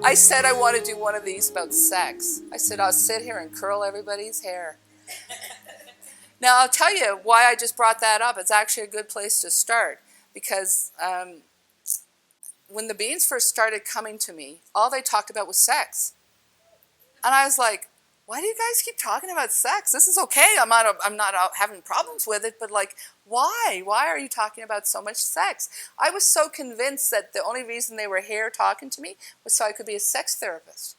I said I want to do one of these about sex. I said I'll sit here and curl everybody's hair. Now I'll tell you why I just brought that up. It's actually a good place to start because when the beings first started coming to me, all they talked about was sex. And I was like, why do you guys keep talking about sex? This is okay. I'm not out having problems with it, but like, why? Why are you talking about so much sex? I was so convinced that the only reason they were here talking to me was so I could be a sex therapist.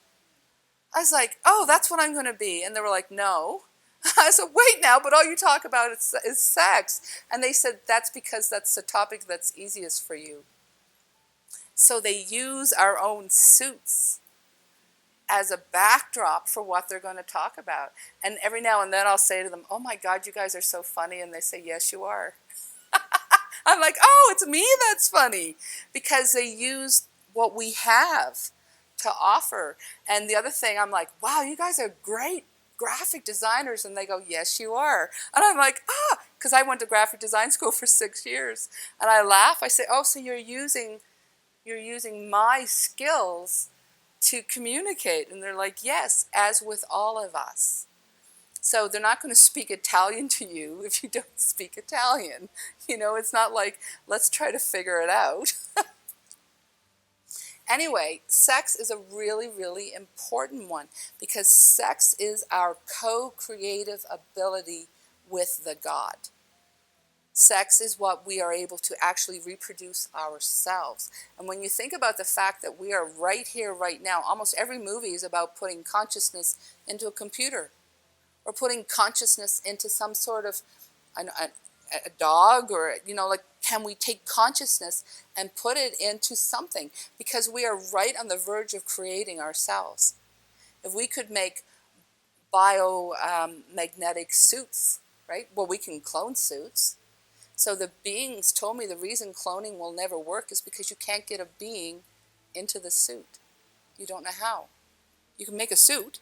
I was like, oh, that's what I'm going to be. And they were like, no. I said, wait now, but all you talk about is sex. And they said, that's because that's the topic that's easiest for you. So they use our own suits as a backdrop for what they're going to talk about. And every now and then I'll say to them, oh my God, you guys are so funny. And they say, yes, you are. I'm like, oh, it's me that's funny. Because they use what we have to offer. And the other thing, I'm like, wow, you guys are great graphic designers. And they go, yes, you are. And I'm like, because I went to graphic design school for 6 years. And I laugh. I say, oh, so you're using my skills to communicate. And they're like, yes, as with all of us. So they're not going to speak Italian to you if you don't speak Italian. You know, it's not like, let's try to figure it out. Anyway, sex is a really, really important one because sex is our co-creative ability with the God. Sex is what we are able to actually reproduce ourselves. And when you think about the fact that we are right here, right now, almost every movie is about putting consciousness into a computer or putting consciousness into some sort of a dog or, you know, like, can we take consciousness and put it into something? Because we are right on the verge of creating ourselves. If we could make biomagnetic suits, right? Well, we can clone suits. So the beings told me the reason cloning will never work is because you can't get a being into the suit. You don't know how. You can make a suit,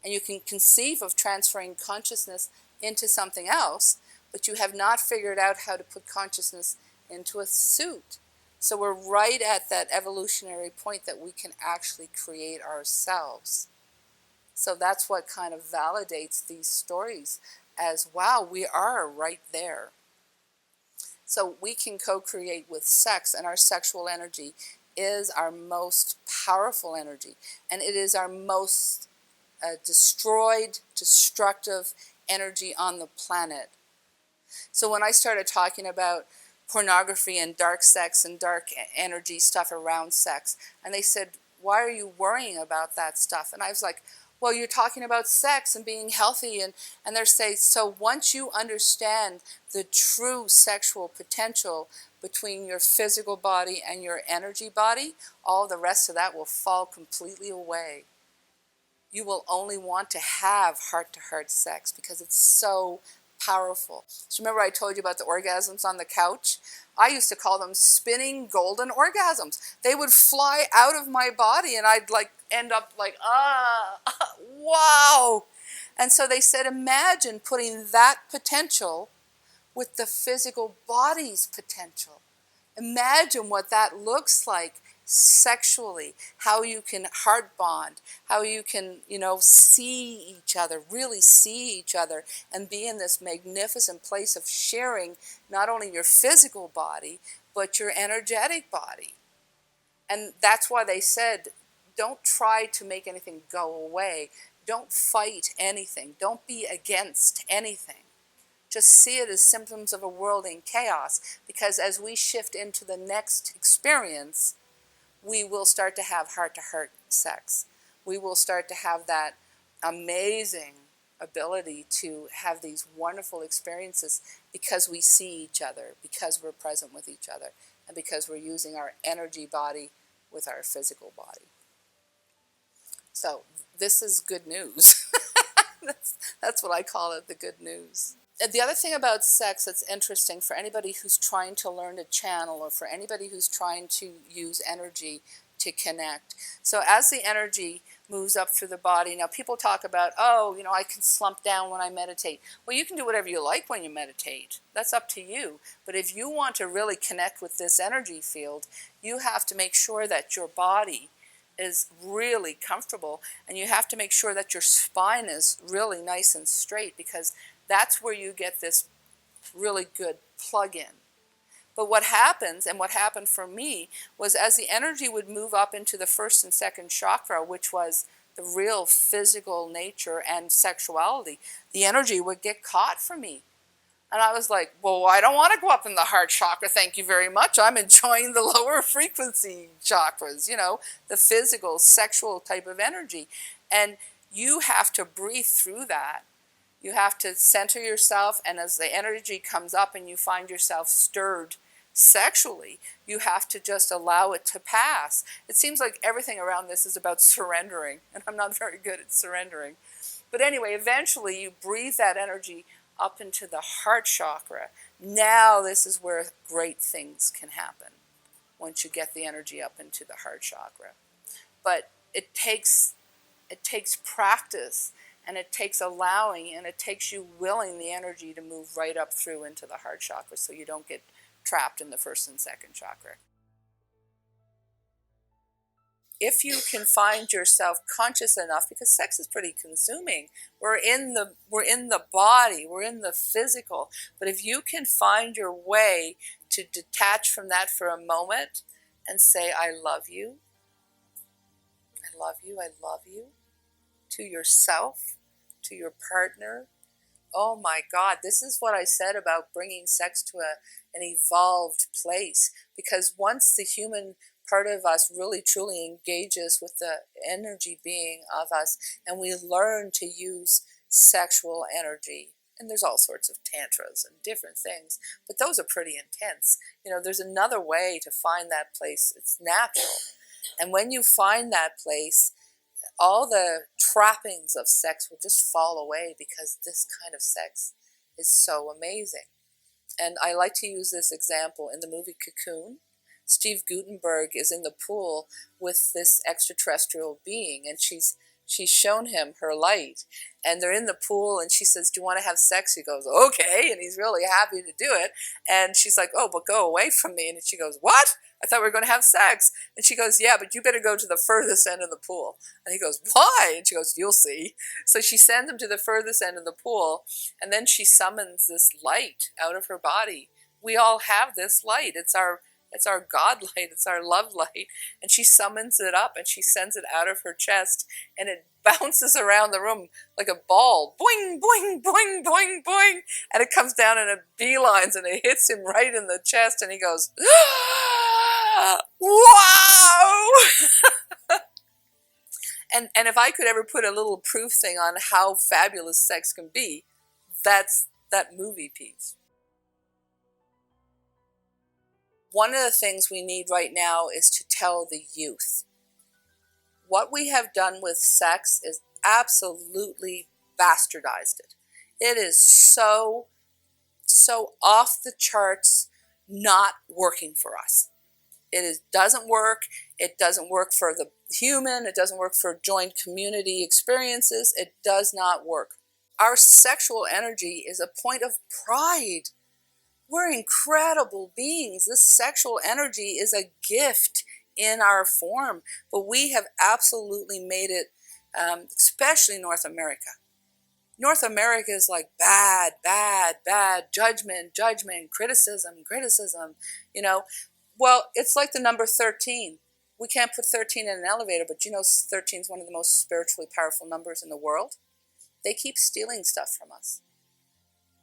and you can conceive of transferring consciousness into something else, but you have not figured out how to put consciousness into a suit. So we're right at that evolutionary point that we can actually create ourselves. So that's what kind of validates these stories as, wow, we are right there. So we can co-create with sex, and our sexual energy is our most powerful energy, and it is our most destructive energy on the planet. So when I started talking about pornography and dark sex and dark energy stuff around sex, and they said, why are you worrying about that stuff? And I was like, well, you're talking about sex and being healthy, and they're saying, so once you understand the true sexual potential between your physical body and your energy body, all the rest of that will fall completely away. You will only want to have heart-to-heart sex because it's so powerful. So remember I told you about the orgasms on the couch? I used to call them spinning golden orgasms. They would fly out of my body and I'd like end up like, wow. And so they said, imagine putting that potential with the physical body's potential. Imagine what that looks like sexually, how you can heart bond, how you can, see each other, really see each other, and be in this magnificent place of sharing not only your physical body, but your energetic body. And that's why they said, don't try to make anything go away. Don't fight anything. Don't be against anything. Just see it as symptoms of a world in chaos, because as we shift into the next experience, we will start to have heart-to-heart sex. We will start to have that amazing ability to have these wonderful experiences because we see each other, because we're present with each other, and because we're using our energy body with our physical body. So this is good news. That's what I call it, the good news. The other thing about sex that's interesting for anybody who's trying to learn to channel, or for anybody who's trying to use energy to connect. So as the energy moves up through the body, now people talk about, I can slump down when I meditate. Well, you can do whatever you like when you meditate. That's up to you. But if you want to really connect with this energy field, you have to make sure that your body is really comfortable, and you have to make sure that your spine is really nice and straight, because that's where you get this really good plug-in. But what happens, and what happened for me, was as the energy would move up into the first and second chakra, which was the real physical nature and sexuality, the energy would get caught for me. And I was like, well, I don't want to go up in the heart chakra, thank you very much. I'm enjoying the lower frequency chakras, the physical, sexual type of energy. And you have to breathe through that. You have to center yourself, and as the energy comes up and you find yourself stirred sexually, you have to just allow it to pass. It seems like everything around this is about surrendering, and I'm not very good at surrendering. But anyway, eventually you breathe that energy up into the heart chakra. Now this is where great things can happen, once you get the energy up into the heart chakra. But it takes practice, and it takes allowing, and it takes you willing the energy to move right up through into the heart chakra, so you don't get trapped in the first and second chakra. If you can find yourself conscious enough, because sex is pretty consuming, we're in the body, we're in the physical, but if you can find your way to detach from that for a moment and say, I love you, I love you, I love you, to yourself, to your partner. Oh my God, this is what I said about bringing sex to an evolved place, because once the human part of us really truly engages with the energy being of us, and we learn to use sexual energy, and there's all sorts of tantras and different things, but those are pretty intense. There's another way to find that place. It's natural. And when you find that place, all the trappings of sex will just fall away, because this kind of sex is so amazing. And I like to use this example in the movie Cocoon. Steve Guttenberg is in the pool with this extraterrestrial being, and she's shown him her light, and they're in the pool, and she says, do you want to have sex? He goes, okay, and he's really happy to do it. And she's like, oh, but go away from me. And she goes, what? I thought we were going to have sex. And she goes, yeah, but you better go to the furthest end of the pool. And he goes, why? And she goes, you'll see. So she sends him to the furthest end of the pool, and then she summons this light out of her body. We all have this light. It's our God light, it's our love light, and she summons it up, and she sends it out of her chest, and it bounces around the room like a ball, boing, boing, boing, boing, boing, and it comes down and it beelines, and it hits him right in the chest, and he goes, wow! And if I could ever put a little proof thing on how fabulous sex can be, that's that movie piece. One of the things we need right now is to tell the youth. What we have done with sex is absolutely bastardized it. It is so off the charts, not working for us. Doesn't work. It doesn't work for the human. It doesn't work for joint community experiences. It does not work. Our sexual energy is a point of pride. We're incredible beings. This sexual energy is a gift in our form, but we have absolutely made it, especially North America. North America is like bad, bad, bad, judgment, criticism. Well, it's like the number 13. We can't put 13 in an elevator, but 13 is one of the most spiritually powerful numbers in the world. They keep stealing stuff from us.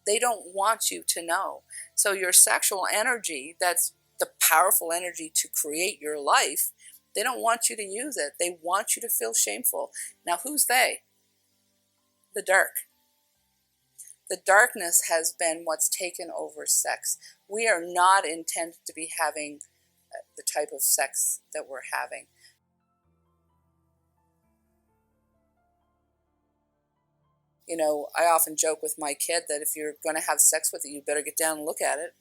They don't want you to know. So your sexual energy, that's the powerful energy to create your life, they don't want you to use it. They want you to feel shameful. Now, who's they? The dark. The darkness has been what's taken over sex. We are not intended to be having the type of sex that we're having. I often joke with my kid that if you're going to have sex with it, you better get down and look at it.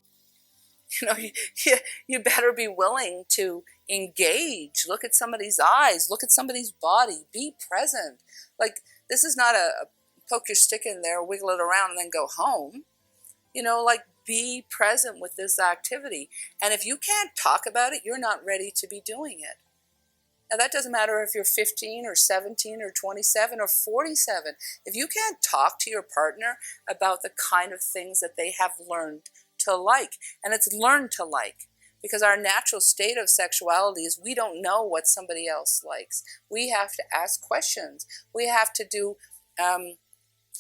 You better be willing to engage. Look at somebody's eyes. Look at somebody's body. Be present. Like, this is not a poke your stick in there, wiggle it around, and then go home. Be present with this activity. And if you can't talk about it, you're not ready to be doing it. Now that doesn't matter if you're 15 or 17 or 27 or 47. If you can't talk to your partner about the kind of things that they have learned to like, and it's learned to like, because our natural state of sexuality is we don't know what somebody else likes. We have to ask questions. We have to do,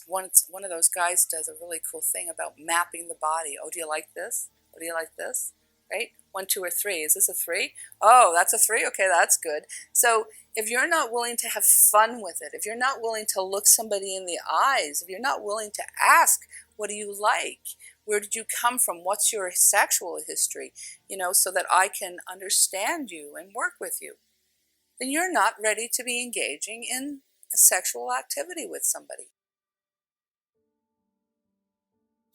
one of those guys does a really cool thing about mapping the body. Oh, do you like this? Oh, do you like this? Right? 1, 2, or 3. Is this a 3? Oh, that's a 3? Okay, that's good. So if you're not willing to have fun with it, if you're not willing to look somebody in the eyes, if you're not willing to ask, what do you like? Where did you come from? What's your sexual history? So that I can understand you and work with you. Then you're not ready to be engaging in a sexual activity with somebody.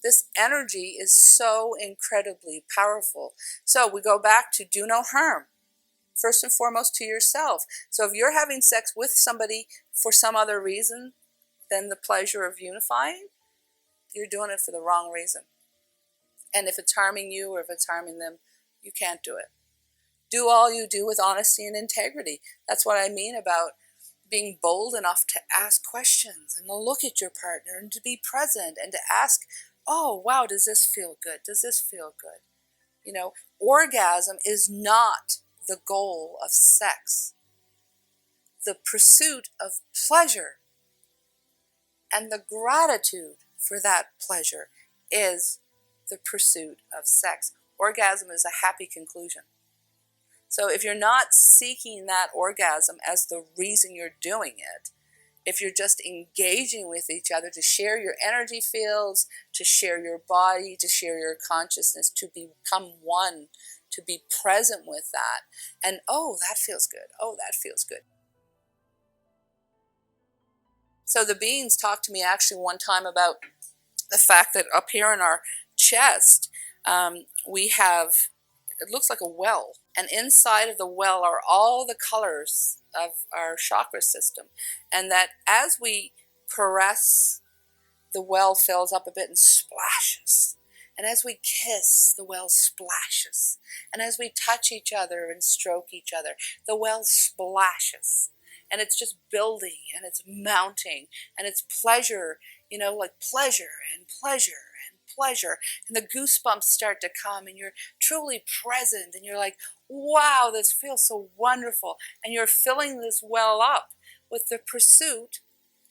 This energy is so incredibly powerful. So we go back to do no harm. First and foremost to yourself. So if you're having sex with somebody for some other reason than the pleasure of unifying, you're doing it for the wrong reason. And if it's harming you or if it's harming them, you can't do it. Do all you do with honesty and integrity. That's what I mean about being bold enough to ask questions and to look at your partner and to be present and to ask, oh, wow, does this feel good? Does this feel good? Orgasm is not the goal of sex. The pursuit of pleasure and the gratitude for that pleasure is the pursuit of sex. Orgasm is a happy conclusion. So if you're not seeking that orgasm as the reason you're doing it, if you're just engaging with each other to share your energy fields, to share your body, to share your consciousness, to become one, to be present with that, and oh, that feels good. Oh, that feels good. So the beings talked to me actually one time about the fact that up here in our chest, we have, it looks like a well. And inside of the well are all the colors of our chakra system. And that as we caress, the well fills up a bit and splashes. And as we kiss, the well splashes. And as we touch each other and stroke each other, the well splashes. And it's just building and it's mounting and it's pleasure, like pleasure and pleasure and pleasure. And the goosebumps start to come and you're truly present and you're like, wow, this feels so wonderful. And you're filling this well up with the pursuit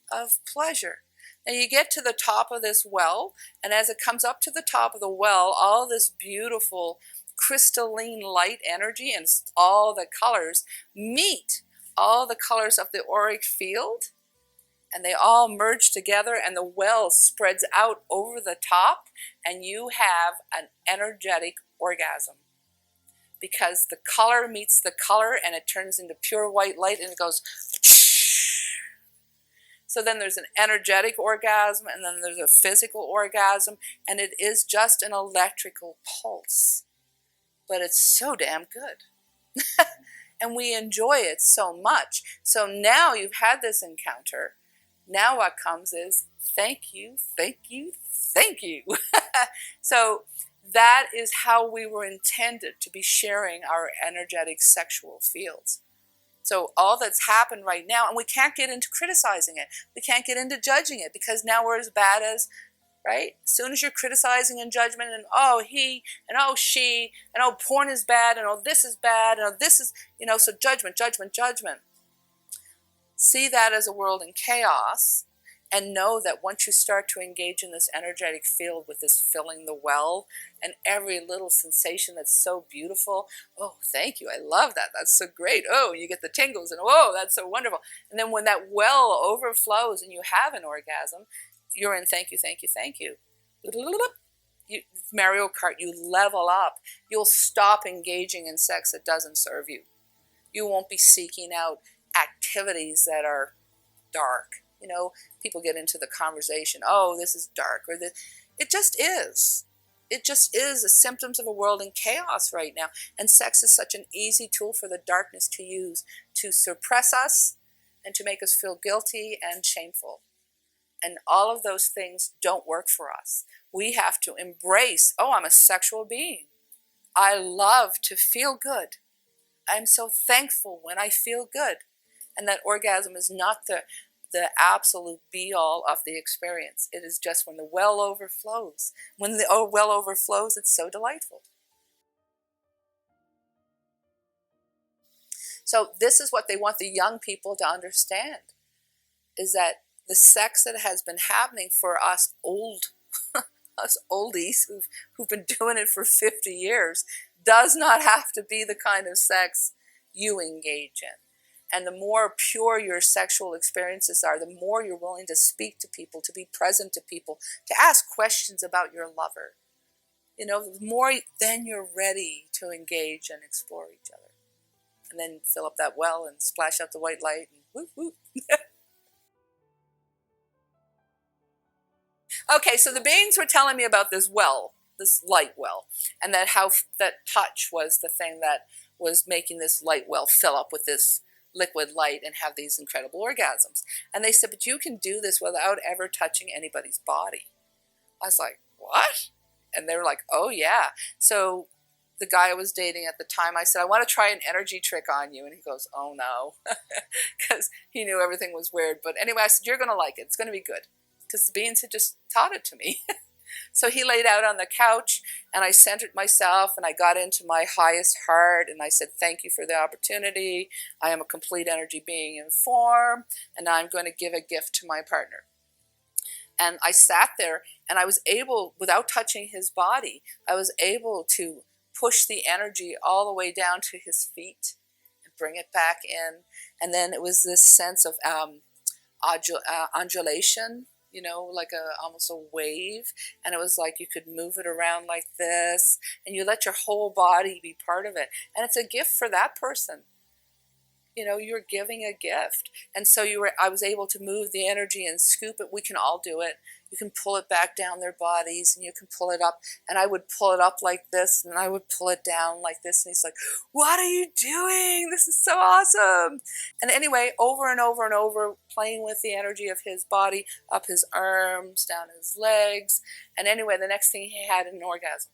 of pleasure. And you get to the top of this well, and as it comes up to the top of the well, all this beautiful crystalline light energy and all the colors meet all the colors of the auric field, and they all merge together, and the well spreads out over the top, and you have an energetic orgasm. Because the color meets the color, and it turns into pure white light, and it goes So then there's an energetic orgasm, and then there's a physical orgasm, and it is just an electrical pulse. But it's so damn good. And we enjoy it so much. So now you've had this encounter. Now what comes is, thank you, thank you, thank you. So that is how we were intended to be sharing our energetic sexual fields. So all that's happened right now, and we can't get into criticizing it. We can't get into judging it because now we're as bad as, right? As soon as you're criticizing and judgment and oh, he, and oh, she, and oh, porn is bad, and oh, this is bad, and oh, this is, so judgment, judgment, judgment. See that as a world in chaos, and know that once you start to engage in this energetic field with this filling the well and every little sensation that's so beautiful, oh, thank you, I love that, that's so great, oh, you get the tingles, and oh, that's so wonderful. And then when that well overflows and you have an orgasm, you're in thank you, thank you, thank you. Mario Kart, you level up. You'll stop engaging in sex that doesn't serve you. You won't be seeking out activities that are dark. People get into the conversation, oh, this is dark, or this. It just is. It just is the symptoms of a world in chaos right now. And sex is such an easy tool for the darkness to use to suppress us and to make us feel guilty and shameful. And all of those things don't work for us. We have to embrace, oh, I'm a sexual being. I love to feel good. I'm so thankful when I feel good. And that orgasm is not the absolute be-all of the experience. It is just when the well overflows. When the well overflows, it's so delightful. So this is what they want the young people to understand, is that the sex that has been happening for us us oldies who've been doing it for 50 years does not have to be the kind of sex you engage in. And the more pure your sexual experiences are, the more you're willing to speak to people, to be present to people, to ask questions about your lover. You know, the more then you're ready to engage and explore each other. And then fill up that well and splash out the white light and whoop, whoop. Okay, so the beings were telling me about this well, this light well, and that how that touch was the thing that was making this light well fill up with this liquid light and have these incredible orgasms. And they said, but you can do this without ever touching anybody's body. I was like, what? And they were like, oh yeah. So the guy I was dating at the time, I said, I want to try an energy trick on you. And he goes, oh no, because he knew everything was weird. But anyway, I said, you're going to like it. It's going to be good. Because the beings had just taught it to me. So he laid out on the couch, and I centered myself, and I got into my highest heart, and I said, thank you for the opportunity. I am a complete energy being in form, and now I'm going to give a gift to my partner. And I sat there, and I was able, without touching his body, I was able to push the energy all the way down to his feet and bring it back in. And then it was this sense of undulation, you know, like almost a wave, and it was like you could move it around like this, and you let your whole body be part of it, and it's a gift for that person. You know, you're giving a gift, and so I was able to move the energy and scoop it. We can all do it. You can pull it back down their bodies, and you can pull it up, and I would pull it up like this, and I would pull it down like this, and he's like, what are you doing? This is so awesome. And anyway, over and over and over, playing with the energy of his body, up his arms, down his legs, and anyway, the next thing he had an orgasm.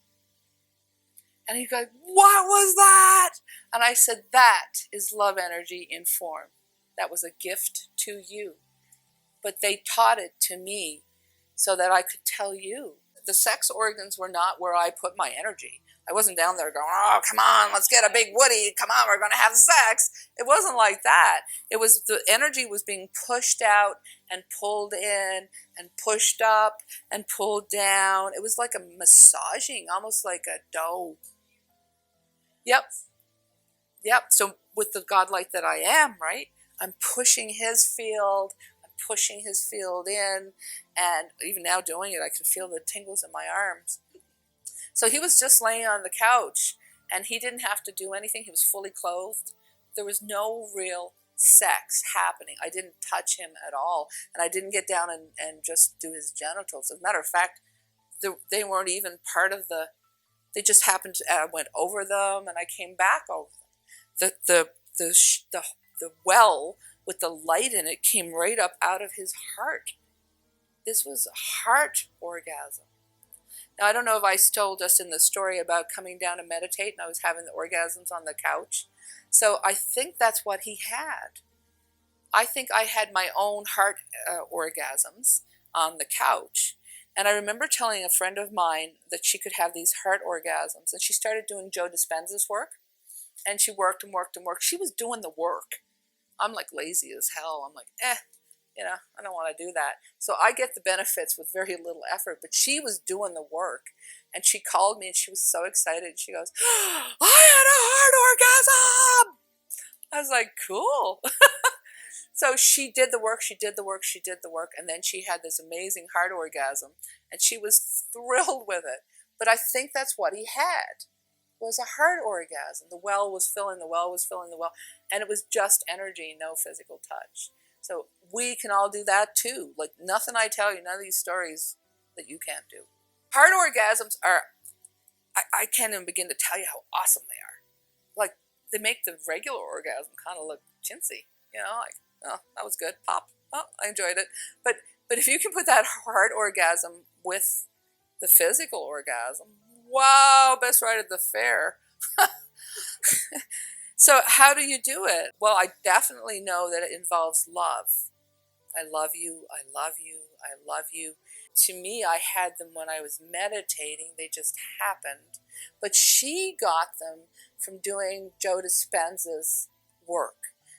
And he goes, what was that? And I said, that is love energy in form. That was a gift to you. But they taught it to me so that I could tell you. The sex organs were not where I put my energy. I wasn't down there going, oh, come on, let's get a big woody. Come on, we're going to have sex. It wasn't like that. It was the energy was being pushed out and pulled in and pushed up and pulled down. It was like a massaging, almost like a dough. Yep. Yep. So with the godlight that I am, right, I'm pushing his field. I'm pushing his field in. And even now doing it, I can feel the tingles in my arms. So he was just laying on the couch, and he didn't have to do anything. He was fully clothed. There was no real sex happening. I didn't touch him at all. And I didn't get down and just do his genitals. As a matter of fact, they weren't even part of the... They just happened to, I went over them, and I came back over them. The well with the light in it came right up out of his heart. This was a heart orgasm. Now, I don't know if I told us in the story about coming down to meditate, and I was having the orgasms on the couch. So I think that's what he had. I think I had my own heart orgasms on the couch. And I remember telling a friend of mine that she could have these heart orgasms. And she started doing Joe Dispenza's work. And she worked and worked and worked. She was doing the work. I'm like lazy as hell. I'm like, I don't want to do that. So I get the benefits with very little effort. But she was doing the work. And she called me and she was so excited. She goes, I had a heart orgasm. I was like, cool. So she did the work, and then she had this amazing heart orgasm, and she was thrilled with it. But I think that's what he had, was a heart orgasm. The well was filling, and it was just energy, no physical touch. So we can all do that too. Like nothing I tell you, none of these stories that you can't do. Heart orgasms are, I can't even begin to tell you how awesome they are. Like they make the regular orgasm kind of look chintzy, like, oh, that was good. Pop. Oh, I enjoyed it. But if you can put that heart orgasm with the physical orgasm, wow, best ride at the fair. So how do you do it? Well, I definitely know that it involves love. I love you, I love you, I love you. To me, I had them when I was meditating. They just happened. But she got them from doing Joe Dispenza's work.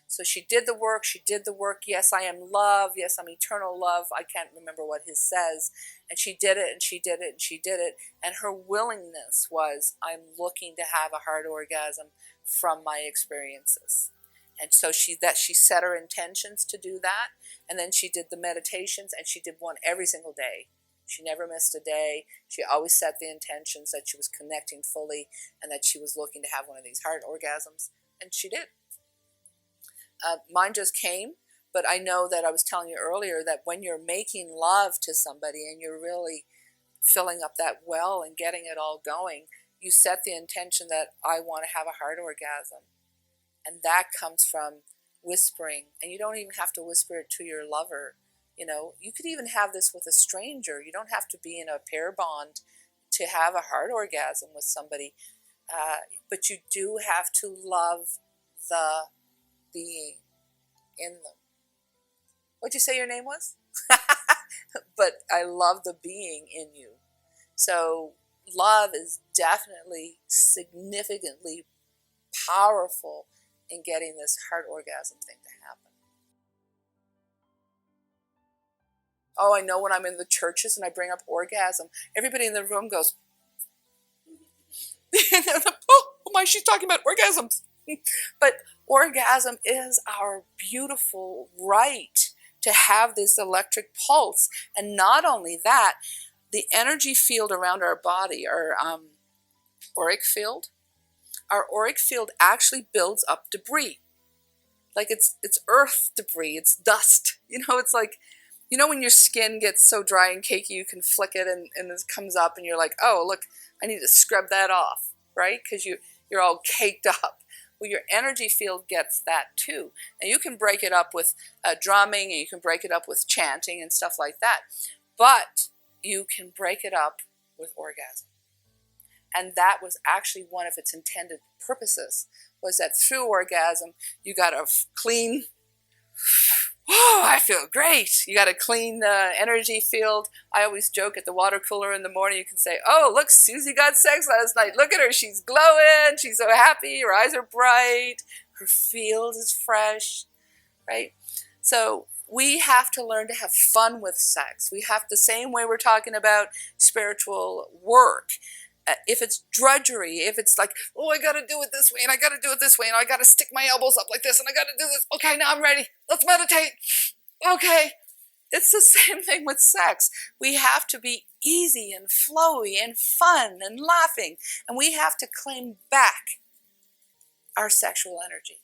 So she did the work, she did the work. Yes, I am love. Yes, I'm eternal love. I can't remember what his says. And she did it, and she did it, and she did it. And her willingness was, I'm looking to have a heart orgasm from my experiences. And so she set her intentions to do that, and then she did the meditations, and she did one every single day. She never missed a day. She always set the intentions that she was connecting fully and that she was looking to have one of these heart orgasms, and she did. Mine just came, but I know that I was telling you earlier that when you're making love to somebody and you're really filling up that well and getting it all going, you set the intention that I want to have a heart orgasm. And that comes from whispering. And you don't even have to whisper it to your lover. You could even have this with a stranger. You don't have to be in a pair bond to have a heart orgasm with somebody. But you do have to love the being in them. What'd you say your name was? But I love the being in you. So love is definitely significantly powerful in getting this heart orgasm thing to happen. Oh, I know when I'm in the churches and I bring up orgasm, everybody in the room goes, oh my, she's talking about orgasms. But orgasm is our beautiful right to have this electric pulse. And not only that, the energy field around our body, our auric field, actually builds up debris. Like it's earth debris, it's dust. It's like, when your skin gets so dry and cakey, you can flick it and it comes up and you're like, oh, look, I need to scrub that off, right? Because you're all caked up. Well, your energy field gets that too. And you can break it up with drumming, and you can break it up with chanting and stuff like that. But you can break it up with orgasm. And that was actually one of its intended purposes, was that through orgasm, you got a clean, oh, I feel great. You got a clean energy field. I always joke at the water cooler in the morning, you can say, oh, look, Susie got sex last night. Look at her. She's glowing. She's so happy. Her eyes are bright. Her field is fresh, right? So we have to learn to have fun with sex. We have the same way we're talking about spiritual work. If it's drudgery, if it's like, oh, I got to do it this way, and I got to do it this way, and I got to stick my elbows up like this, and I got to do this. Okay, now I'm ready. Let's meditate. Okay. It's the same thing with sex. We have to be easy and flowy and fun and laughing, and we have to claim back our sexual energy.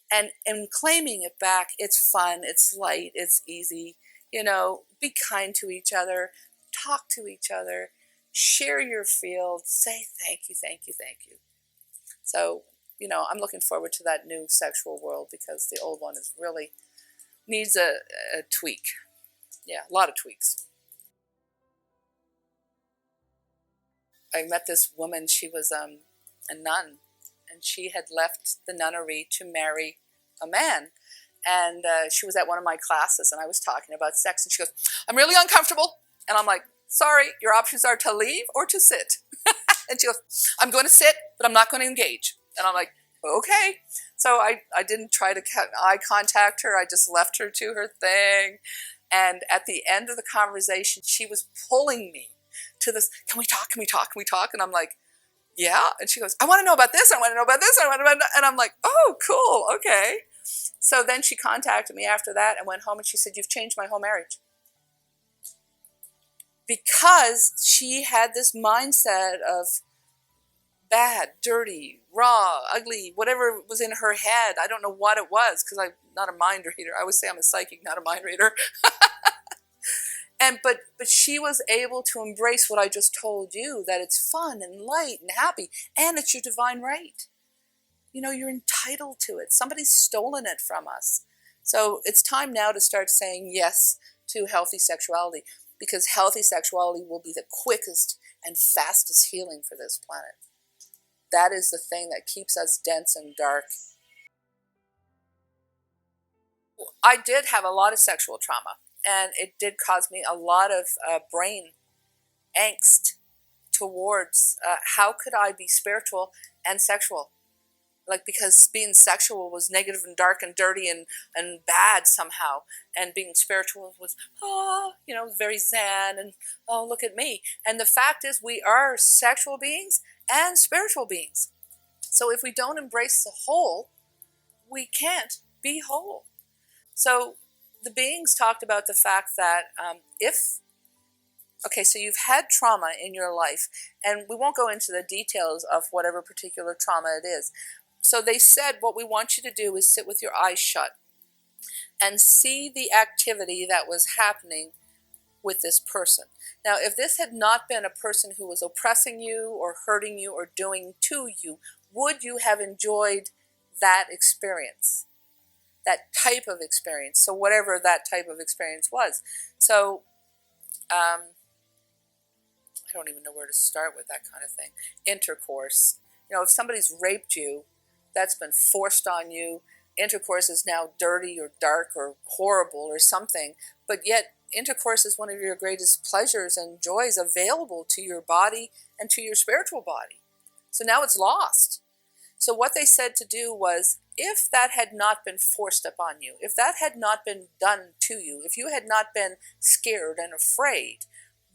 And in claiming it back, it's fun, it's light, it's easy. Be kind to each other, talk to each other, share your field, say thank you, thank you, thank you. So, I'm looking forward to that new sexual world because the old one is really needs a tweak. Yeah, a lot of tweaks. I met this woman, she was a nun, and she had left the nunnery to marry a man. And she was at one of my classes, and I was talking about sex, and she goes, I'm really uncomfortable. And I'm like, sorry, your options are to leave or to sit. And she goes, I'm going to sit, but I'm not going to engage. And I'm like, okay. So I didn't try to eye contact her. I just left her to her thing. And at the end of the conversation, she was pulling me to this, can we talk, can we talk, can we talk? And I'm like, yeah. And she goes, I want to know about this, I want to know about this, I want to know about that. And I'm like, oh, cool, okay. So then she contacted me after that and went home, and she said, you've changed my whole marriage. Because she had this mindset of bad, dirty, raw, ugly, whatever was in her head. I don't know what it was, because I'm not a mind reader. I always say I'm a psychic, not a mind reader. But she was able to embrace what I just told you, that it's fun and light and happy, and it's your divine right. You're entitled to it. Somebody's stolen it from us. So it's time now to start saying yes to healthy sexuality, because healthy sexuality will be the quickest and fastest healing for this planet. That is the thing that keeps us dense and dark. I did have a lot of sexual trauma, and it did cause me a lot of brain angst towards how could I be spiritual and sexual? Like, because being sexual was negative and dark and dirty and bad somehow, and being spiritual was, very zen and, oh, look at me. And the fact is, we are sexual beings and spiritual beings. So if we don't embrace the whole, we can't be whole. So the beings talked about the fact that so you've had trauma in your life, and we won't go into the details of whatever particular trauma it is. So they said what we want you to do is sit with your eyes shut and see the activity that was happening with this person. Now, if this had not been a person who was oppressing you or hurting you or doing to you, would you have enjoyed that experience? That type of experience. So whatever that type of experience was. So I don't even know where to start with that kind of thing. Intercourse. If somebody's raped you, that's been forced on you. Intercourse is now dirty or dark or horrible or something. But yet intercourse is one of your greatest pleasures and joys available to your body and to your spiritual body. So now it's lost. So what they said to do was, if that had not been forced upon you, if that had not been done to you, if you had not been scared and afraid,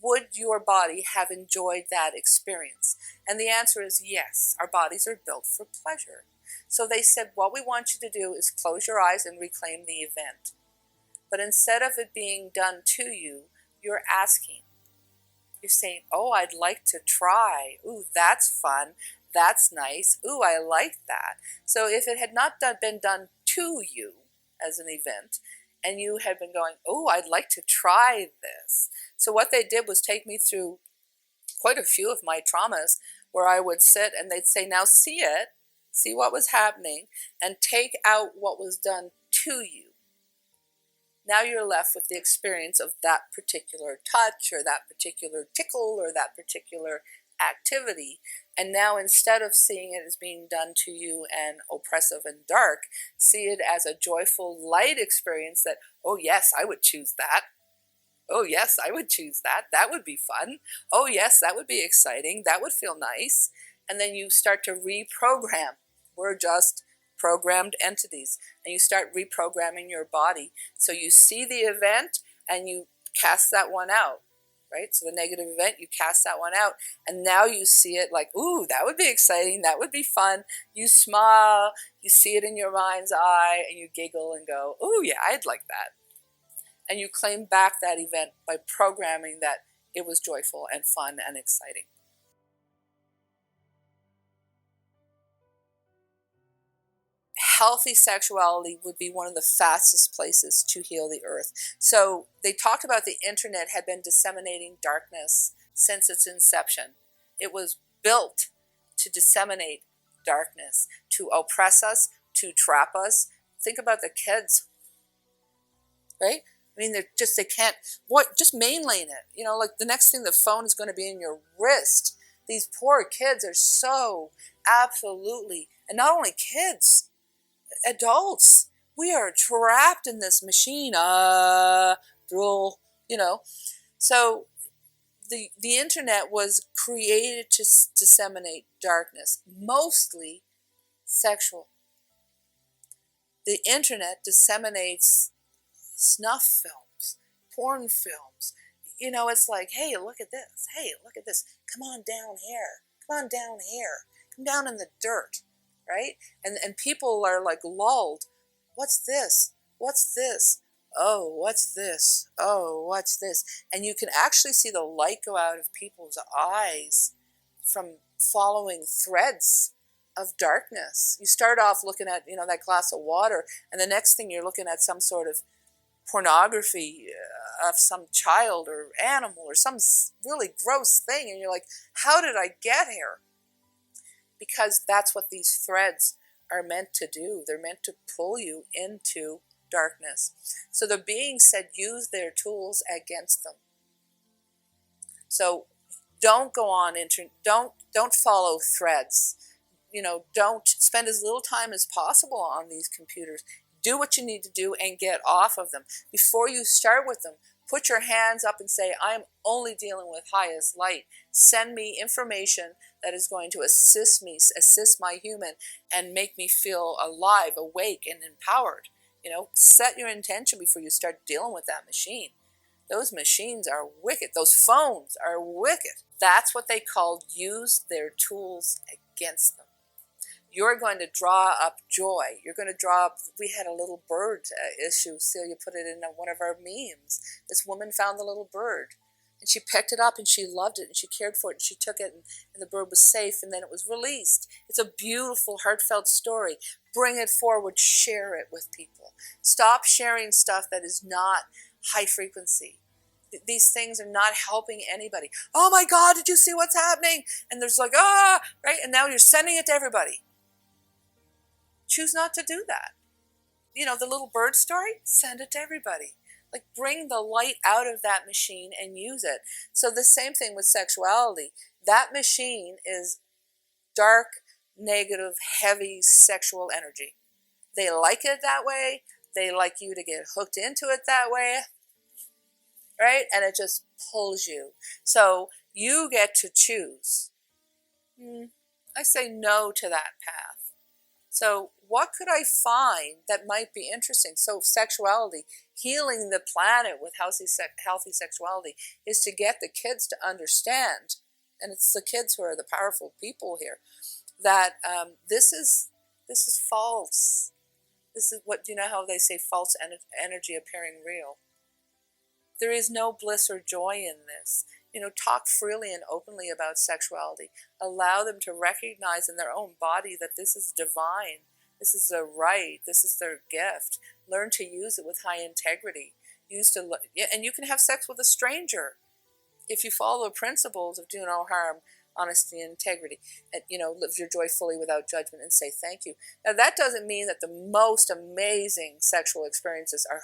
would your body have enjoyed that experience? And the answer is yes. Our bodies are built for pleasure. So they said, what we want you to do is close your eyes and reclaim the event. But instead of it being done to you, you're asking. You're saying, oh, I'd like to try. Ooh, that's fun. That's nice. Ooh, I like that. So if it had not been done to you as an event, and you had been going, oh, I'd like to try this. So what they did was take me through quite a few of my traumas where I would sit and they'd say, now see it, see what was happening, and take out what was done to you. Now you're left with the experience of that particular touch or that particular tickle or that particular activity. And now instead of seeing it as being done to you and oppressive and dark, see it as a joyful light experience that, oh yes, I would choose that. Oh yes, I would choose that. That would be fun. Oh yes, that would be exciting. That would feel nice. And then you start to reprogram. We're just programmed entities. And you start reprogramming your body. So you see the event and you cast that one out. Right? So the negative event, you cast that one out, and now you see it like, ooh, that would be exciting, that would be fun. You smile, you see it in your mind's eye, and you giggle and go, ooh, yeah, I'd like that. And you claim back that event by programming that it was joyful and fun and exciting. Healthy sexuality would be one of the fastest places to heal the earth. So they talked about the internet had been disseminating darkness since its inception. It was built to disseminate darkness, to oppress us, to trap us. Think about the kids, right? I mean, they can't, just mainline it. Like the next thing, the phone is going to be in your wrist. These poor kids are so absolutely, and not only kids, adults, we are trapped in this machine. Drool, So the internet was created to disseminate darkness, mostly sexual. The internet disseminates snuff films, porn films. It's like, hey, look at this. Hey, look at this. Come on down here. Come on down here. Come down in the dirt. Right? And people are like lulled. What's this? What's this? Oh, what's this? Oh, what's this? And you can actually see the light go out of people's eyes from following threads of darkness. You start off looking at, that glass of water, and the next thing you're looking at some sort of pornography of some child or animal or some really gross thing, and you're like, how did I get here? Because that's what these threads are meant to do. They're meant to pull you into darkness. So the being said, use their tools against them. So don't go on don't follow threads don't spend as little time as possible on these computers. Do what you need to do and get off of them. Before you start with them, put your hands up and say, I'm only dealing with highest light. Send me information that is going to assist me, assist my human, and make me feel alive, awake, and empowered. Set your intention before you start dealing with that machine. Those machines are wicked. Those phones are wicked. That's what they called use their tools against them. You're going to draw up joy. You're going to draw up, we had a little bird issue. Celia put it in one of our memes. This woman found the little bird, and she picked it up, and she loved it, and she cared for it, and she took it, and the bird was safe, and then it was released. It's a beautiful, heartfelt story. Bring it forward. Share it with people. Stop sharing stuff that is not high frequency. These things are not helping anybody. Oh my God, did you see what's happening? And there's like, right? And now you're sending it to everybody. Choose not to do that. The little bird story, send it to everybody. Like, bring the light out of that machine and use it. So the same thing with sexuality. That machine is dark, negative, heavy sexual energy. They like it that way. They like you to get hooked into it that way. Right? And it just pulls you. So you get to choose. I say no to that path. So what could I find that might be interesting? So sexuality, healing the planet with healthy sexuality, is to get the kids to understand, and it's the kids who are the powerful people here, that this is false. This is what, how they say false energy appearing real. There is no bliss or joy in this. Talk freely and openly about sexuality. Allow them to recognize in their own body that this is divine. This is their right. This is their gift. Learn to use it with high integrity. And you can have sex with a stranger if you follow the principles of do no harm, honesty, and integrity. And, live your joy fully without judgment and say thank you. Now, that doesn't mean that the most amazing sexual experiences are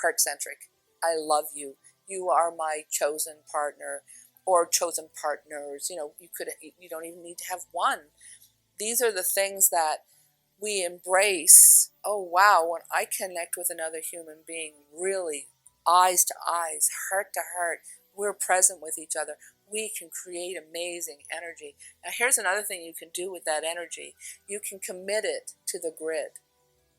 heart-centric. I love you. You are my chosen partner or chosen partners. You don't even need to have one. These are the things that we embrace. Oh, wow, when I connect with another human being, really eyes to eyes, heart to heart, we're present with each other. We can create amazing energy. Now, here's another thing you can do with that energy. You can commit it to the grid.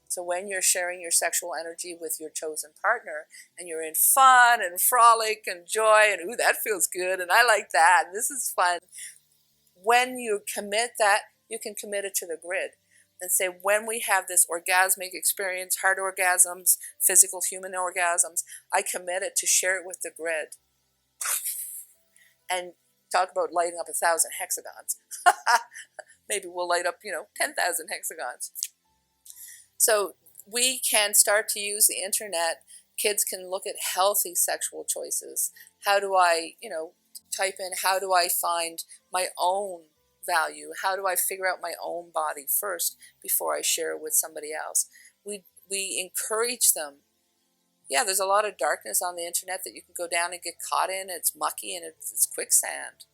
So when you're sharing your sexual energy with your chosen partner and you're in fun and frolic and joy and, ooh, that feels good and I like that and this is fun. When you commit that, you can commit it to the grid and say, when we have this orgasmic experience, heart orgasms, physical human orgasms, I commit it to share it with the grid. And talk about lighting up 1,000 hexagons. Maybe we'll light up, 10,000 hexagons. So we can start to use the internet. Kids can look at healthy sexual choices. How do I, type in, how do I find my own value? How do I figure out my own body first before I share it with somebody else? We encourage them. Yeah, there's a lot of darkness on the internet that you can go down and get caught in. It's mucky and it's quicksand.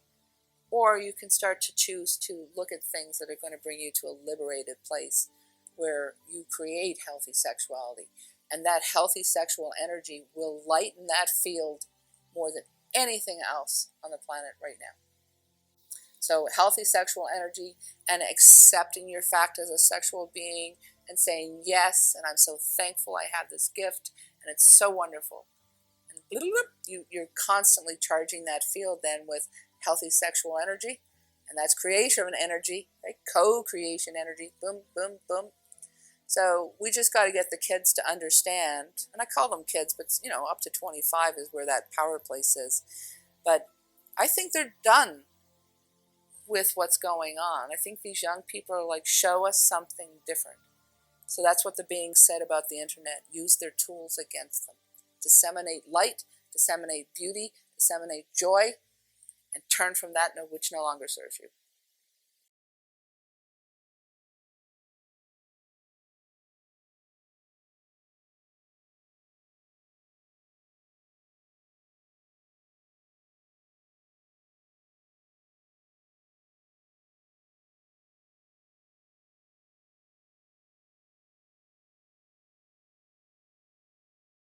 Or you can start to choose to look at things that are going to bring you to a liberated place where you create healthy sexuality. And that healthy sexual energy will lighten that field more than anything else on the planet right now. So healthy sexual energy and accepting your fact as a sexual being and saying yes, and I'm so thankful I have this gift, and it's so wonderful. And you're constantly charging that field then with healthy sexual energy, and that's creation energy, right? Co-creation energy, boom, boom, boom. So we just got to get the kids to understand, and I call them kids, but up to 25 is where that power place is. But I think they're done with what's going on. I think these young people are like, show us something different. So that's what the being said about the internet. Use their tools against them. Disseminate light, disseminate beauty, disseminate joy, and turn from that which no longer serves you.